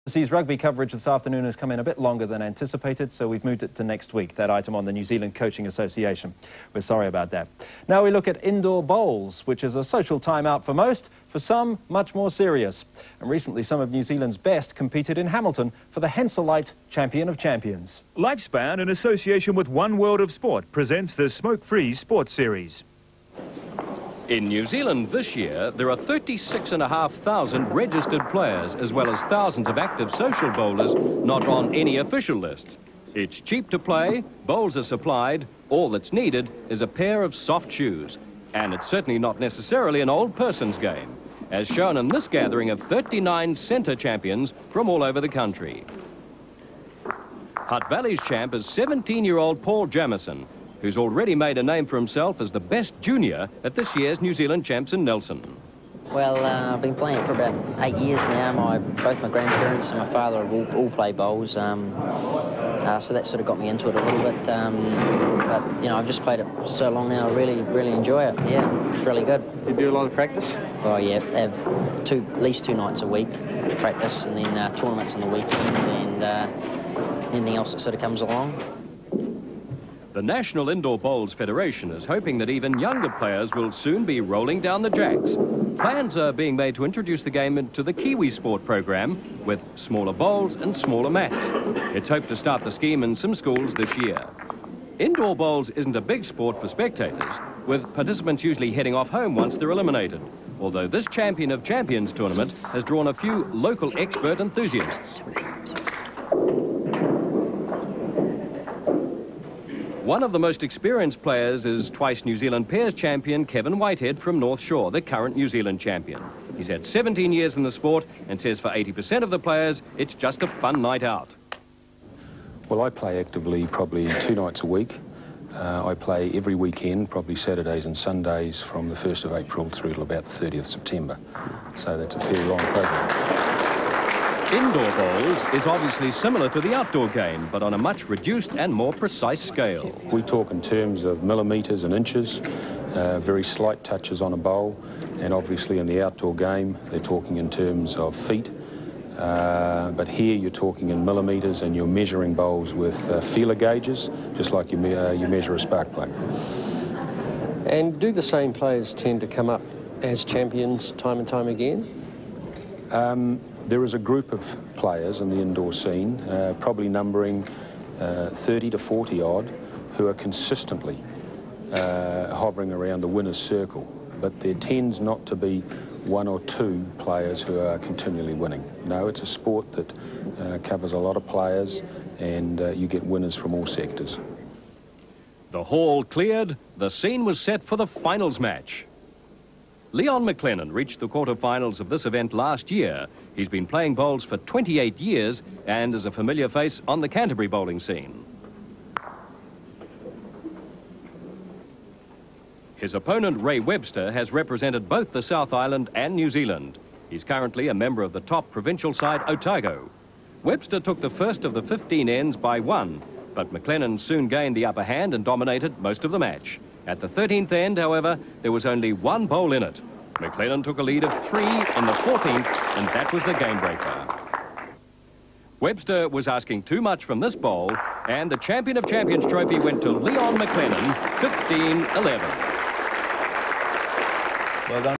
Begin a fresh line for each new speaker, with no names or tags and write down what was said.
Overseas rugby coverage this afternoon has come in a bit longer than anticipated, so we've moved it to next week, that item on the New Zealand Coaching Association. We're sorry about that. Now we look at indoor bowls, which is a social time out for most, for some much more serious. And recently some of New Zealand's best competed in Hamilton for the Henselite Champion of Champions.
Lifespan, in association with One World of Sport, presents the Smoke-Free Sports Series.
In New Zealand this year, there are 36,500 registered players, as well as thousands of active social bowlers not on any official lists. It's cheap to play, bowls are supplied, all that's needed is a pair of soft shoes. And it's certainly not necessarily an old person's game, as shown in this gathering of 39 centre champions from all over the country. Hutt Valley's champ is 17-year-old Paul Jamieson, who's already made a name for himself as the best junior at this year's New Zealand champs in Nelson.
Well, I've been playing for about 8 years now. Both my grandparents and my father have all played bowls, so that sort of got me into it a little bit. But, you know, I've just played it so long now, I really enjoy it. Yeah, it's really good.
Do you do a lot of practice?
Oh, yeah, have at least 2 nights a week practice, and then tournaments on the weekend, and anything else that sort of comes along.
The National Indoor Bowls Federation is hoping that even younger players will soon be rolling down the jacks. Plans are being made to introduce the game into the Kiwi Sport program with smaller bowls and smaller mats. It's hoped to start the scheme in some schools this year. Indoor bowls isn't a big sport for spectators, with participants usually heading off home once they're eliminated, although this Champion of Champions tournament has drawn a few local expert enthusiasts. One of the most experienced players is twice New Zealand pairs champion Kevin Whitehead from North Shore, the current New Zealand champion. He's had 17 years in the sport and says for 80% of the players, it's just a fun night out.
Well, I play actively probably 2 nights a week. I play every weekend, probably Saturdays and Sundays from the 1st of April through to about the 30th September. So that's a fairly long program.
Indoor bowls is obviously similar to the outdoor game, but on a much reduced and more precise scale.
We talk in terms of millimetres and inches, very slight touches on a bowl, and obviously in the outdoor game they're talking in terms of feet, but here you're talking in millimetres and you're measuring bowls with feeler gauges, just like you measure a spark plug.
And do the same players tend to come up as champions time and time again?
There is a group of players in the indoor scene, probably numbering 30 to 40 odd, who are consistently hovering around the winner's circle. But there tends not to be 1 or 2 players who are continually winning. No, it's a sport that covers a lot of players, and you get winners from all sectors.
The hall cleared, the scene was set for the finals match. Leon McLennan reached the quarter-finals of this event last year. He's been playing bowls for 28 years and is a familiar face on the Canterbury bowling scene. His opponent, Ray Webster, has represented both the South Island and New Zealand. He's currently a member of the top provincial side, Otago. Webster took the first of the 15 ends by 1, but McLennan soon gained the upper hand and dominated most of the match. At the 13th end, however, there was only 1 bowl in it. McLennan took a lead of 3 in the 14th, and that was the game breaker. Webster was asking too much from this bowl, and the Champion of Champions trophy went to Leon McLennan, 15-11.
Well done.